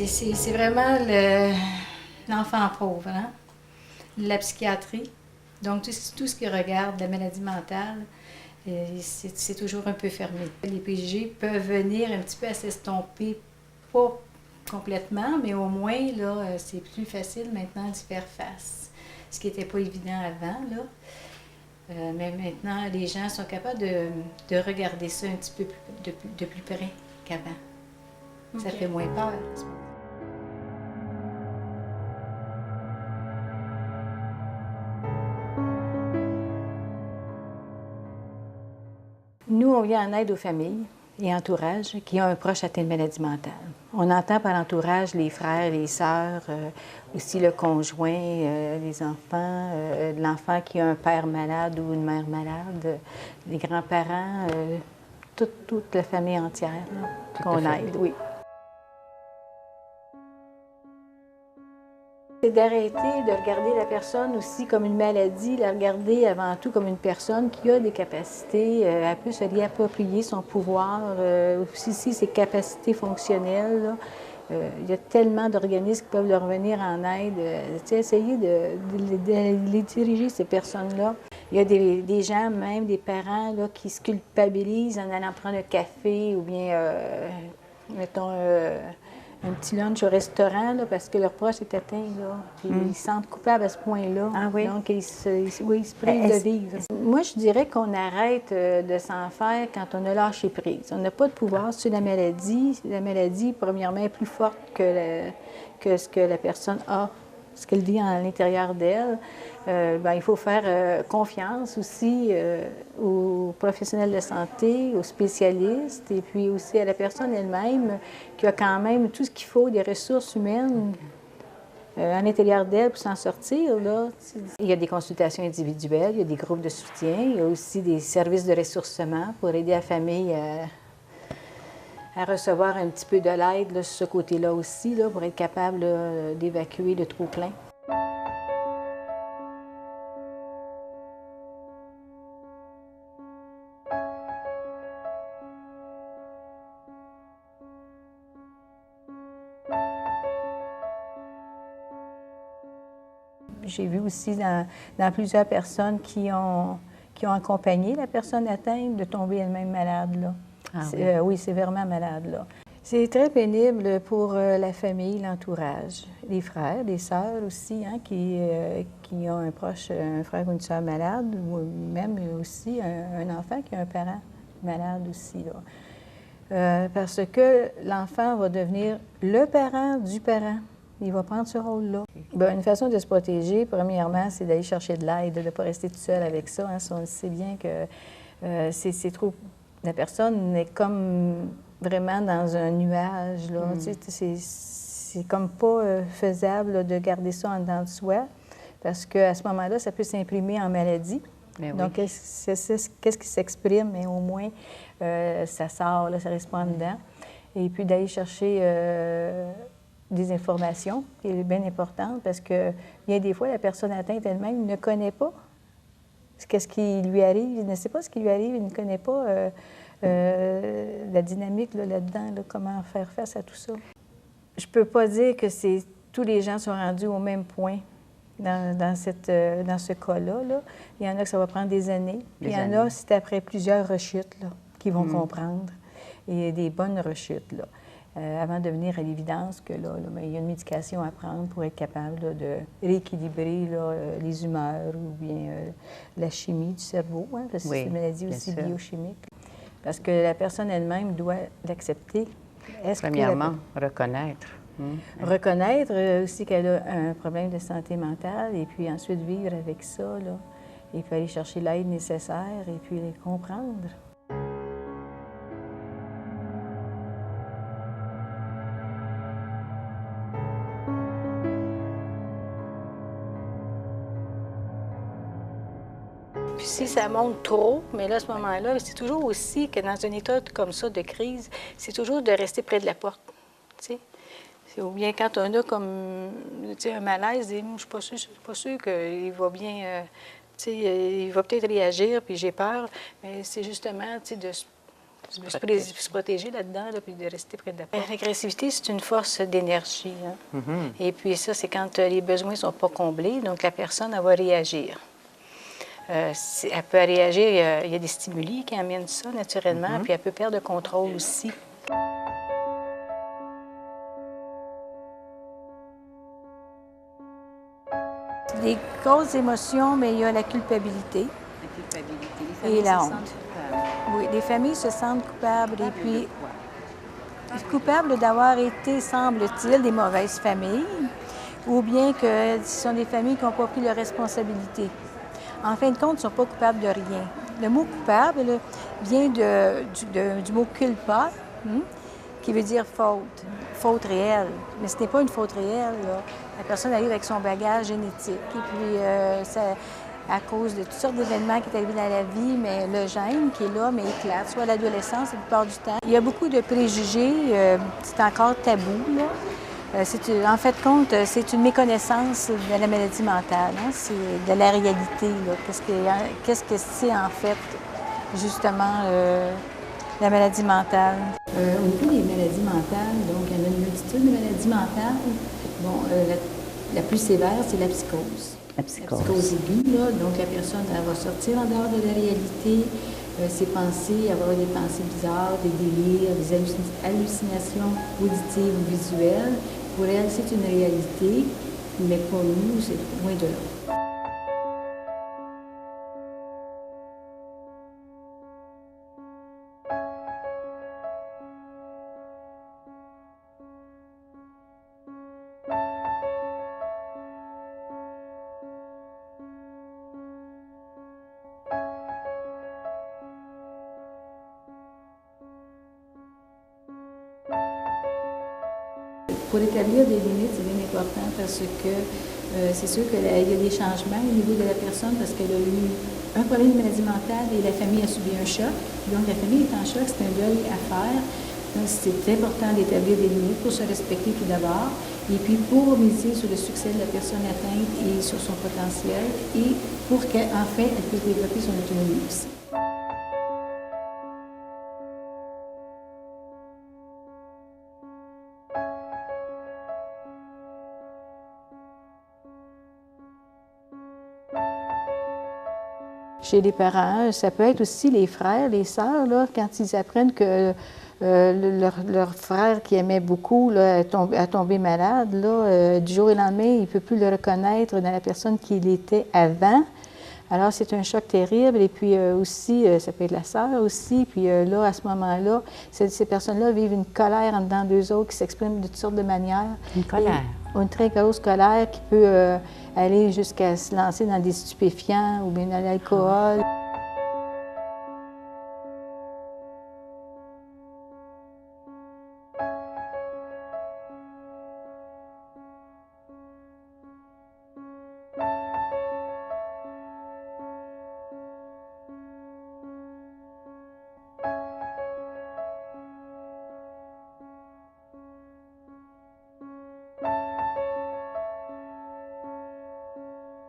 C'est vraiment l'enfant pauvre, hein? La psychiatrie. Donc, tout ce qui regarde la maladie mentale, c'est toujours un peu fermé. Les PJJ peuvent venir un petit peu à s'estomper, pas complètement, mais au moins, là, c'est plus facile maintenant d'y faire face. Ce qui n'était pas évident avant, là. Mais maintenant, les gens sont capables de regarder ça un petit peu de plus près qu'avant. Okay. Ça fait moins peur. Nous, on vient en aide aux familles et entourages qui ont un proche atteint de maladie mentale. On entend par entourage les frères, les sœurs, aussi le conjoint, les enfants, l'enfant qui a un père malade ou une mère malade, les grands-parents, toute la famille entière qu'on aide, oui. C'est d'arrêter de regarder la personne aussi comme une maladie, la regarder avant tout comme une personne qui a des capacités, elle peut se réapproprier son pouvoir, aussi ses capacités fonctionnelles. Là. Il y a tellement d'organismes qui peuvent leur venir en aide. Essayer de les diriger, ces personnes-là. Il y a des gens, même des parents, là, qui se culpabilisent en allant prendre un café ou bien, mettons, un petit lunch au restaurant là, parce que leur proche est atteint. Là. Puis ils se sentent coupables à ce point-là. Ah oui? Donc, ils se privent de vivre. Moi, je dirais qu'on arrête de s'en faire quand on a lâché prise. On n'a pas de pouvoir sur la maladie. La maladie, premièrement, est plus forte que ce que la personne a, ce qu'elle vit à l'intérieur d'elle. Il faut faire confiance aussi aux professionnels de santé, aux spécialistes, et puis aussi à la personne elle-même qui a quand même tout ce qu'il faut, des ressources humaines à l'intérieur d'elle pour s'en sortir. Là. Il y a des consultations individuelles, il y a des groupes de soutien, il y a aussi des services de ressourcement pour aider la famille à recevoir un petit peu de l'aide sur ce côté-là aussi, là, pour être capable d'évacuer le trop-plein. J'ai vu aussi dans plusieurs personnes qui ont accompagné la personne atteinte de tomber elle-même malade. Là. Ah, oui, sévèrement malade. Là. C'est très pénible pour la famille, l'entourage, les frères, les sœurs aussi, hein, qui ont un proche, un frère ou une sœur malade, ou même aussi un enfant qui a un parent malade aussi. Là. Parce que l'enfant va devenir le parent du parent. Il va prendre ce rôle-là. Une façon de se protéger, premièrement, c'est d'aller chercher de l'aide, de ne pas rester tout seul avec ça. Hein. On sait bien que c'est trop... La personne est comme vraiment dans un nuage. Là. C'est comme pas faisable là, de garder ça en dedans de soi, parce qu'à ce moment-là, ça peut s'imprimer en maladie. Mais oui. Donc, qu'est-ce qui s'exprime? Mais au moins, ça sort, là, ça reste pas en dedans. Et puis d'aller chercher... des informations, qui est bien importante, parce que bien des fois, la personne atteinte elle-même ne connaît pas ce qui lui arrive, il ne sait pas ce qui lui arrive, il ne connaît pas la dynamique là-dedans, là, comment faire face à tout ça. Je ne peux pas dire que tous les gens sont rendus au même point dans ce cas-là. Là. Il y en a que ça va prendre des années, puis il y en a, c'est après plusieurs rechutes là, qu'ils vont comprendre, et des bonnes rechutes, là. Avant de venir à l'évidence que là, il y a une médication à prendre pour être capable là, de rééquilibrer là, les humeurs ou bien la chimie du cerveau, hein, parce que c'est une maladie aussi biochimique. Parce que la personne elle-même doit l'accepter. Premièrement, reconnaître. Reconnaître aussi qu'elle a un problème de santé mentale et puis ensuite vivre avec ça, là. Il faut aller chercher l'aide nécessaire et puis les comprendre. Puis si ça monte trop, mais là, à ce moment-là, c'est toujours aussi que dans un état comme ça de crise, c'est toujours de rester près de la porte, tu sais. Ou bien quand on a comme, tu sais, un malaise, je ne suis pas sûre qu'il va bien, tu sais, il va peut-être réagir, puis j'ai peur, mais c'est justement, tu sais, de se protéger là-dedans, là, puis de rester près de la porte. L'agressivité, c'est une force d'énergie, hein. Et puis ça, c'est quand les besoins ne sont pas comblés, donc la personne, elle va réagir. Elle peut réagir, il y a des stimuli qui amènent ça naturellement, puis elle peut perdre le contrôle aussi. Les grosses émotions, mais il y a la culpabilité. La culpabilité. Et la honte. Coupables. Oui, les familles se sentent coupables et puis coupables d'avoir été, semble-t-il, des mauvaises familles, ou bien que ce sont des familles qui n'ont pas pris leurs responsabilités. En fin de compte, ils ne sont pas coupables de rien. Le mot coupable là, vient du mot culpa, qui veut dire faute, faute réelle. Mais ce n'est pas une faute réelle, là. La personne arrive avec son bagage génétique. Et puis, à cause de toutes sortes d'événements qui sont arrivés dans la vie, mais le gène qui est là, mais éclate, soit à l'adolescence, la plupart du temps. Il y a beaucoup de préjugés, c'est encore tabou, là. En fait, c'est une méconnaissance de la maladie mentale, hein? C'est de la réalité. Qu'est-ce que c'est en fait, justement, la maladie mentale? Au niveau des maladies mentales, donc il y en a une multitude de maladies mentales. Bon, la plus sévère, c'est la psychose. La psychose. La psychose aiguë, là, donc la personne elle va sortir en dehors de la réalité, ses pensées, avoir des pensées bizarres, des délires, des hallucinations auditives ou visuelles. Pour elle, c'est une réalité, mais pour nous, c'est loin de là. Pour établir des limites, c'est bien important parce que c'est sûr qu'il y a des changements au niveau de la personne parce qu'elle a eu un problème de maladie mentale et la famille a subi un choc. Donc, la famille est en choc, c'est un deuil à faire. Donc, c'est important d'établir des limites pour se respecter tout d'abord et puis pour miser sur le succès de la personne atteinte et sur son potentiel et pour qu'en fait, elle puisse développer son autonomie aussi. Chez les parents, ça peut être aussi les frères, les sœurs, là, quand ils apprennent que leur frère qui aimait beaucoup là, a tombé malade, là, du jour au lendemain, il ne peut plus le reconnaître dans la personne qu'il était avant. Alors, c'est un choc terrible. Et puis aussi, ça peut être la sœur aussi. Puis là, à ce moment-là, ces personnes-là vivent une colère en dedans d'eux autres qui s'exprime de toutes sortes de manières. Une colère? Une très grosse colère qui peut aller jusqu'à se lancer dans des stupéfiants ou bien dans l'alcool.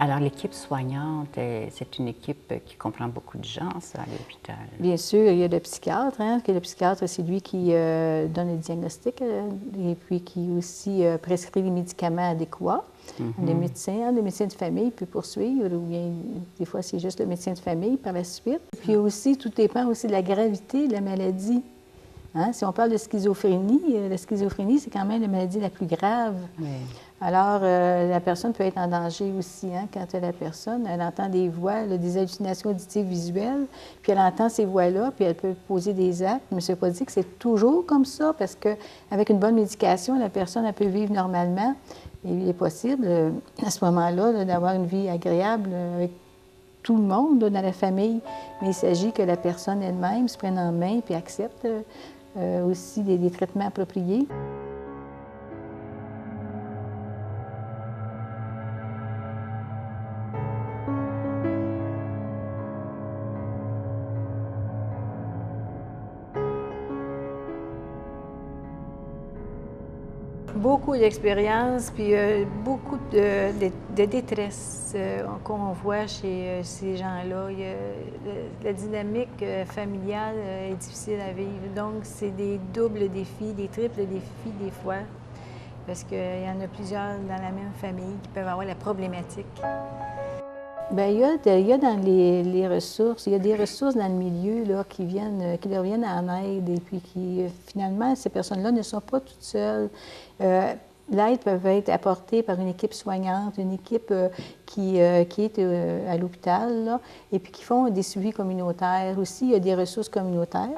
Alors, l'équipe soignante, c'est une équipe qui comprend beaucoup de gens, ça, à l'hôpital. Bien sûr, il y a le psychiatre. Hein, que le psychiatre, c'est lui qui donne le diagnostic et puis qui aussi prescrit les médicaments adéquats. Le médecin de famille peut poursuivre, ou bien des fois, c'est juste le médecin de famille par la suite. Puis aussi, tout dépend aussi de la gravité de la maladie. Hein? Si on parle de schizophrénie, la schizophrénie, c'est quand même la maladie la plus grave. Oui. Alors, la personne peut être en danger aussi, hein, quand la personne, elle entend des voix, elle a des hallucinations auditives visuelles, puis elle entend ces voix-là, puis elle peut poser des actes, mais ça ne veut pas dire que c'est toujours comme ça, parce qu'avec une bonne médication, la personne, elle peut vivre normalement. Et il est possible, à ce moment-là, là, d'avoir une vie agréable avec tout le monde là, dans la famille, mais il s'agit que la personne elle-même se prenne en main puis accepte aussi des traitements appropriés. Beaucoup d'expérience, puis beaucoup de détresse qu'on voit chez ces gens-là. La dynamique familiale est difficile à vivre. Donc, c'est des doubles défis, des triples défis des fois, parce qu'il y en a plusieurs dans la même famille qui peuvent avoir la problématique. Bien, il y a dans les ressources, il y a des ressources dans le milieu là, qui leur viennent en aide et puis qui, finalement, ces personnes-là ne sont pas toutes seules. L'aide peut être apportée par une équipe soignante, une équipe qui est à l'hôpital, là, et puis qui font des suivis communautaires. Aussi, il y a des ressources communautaires.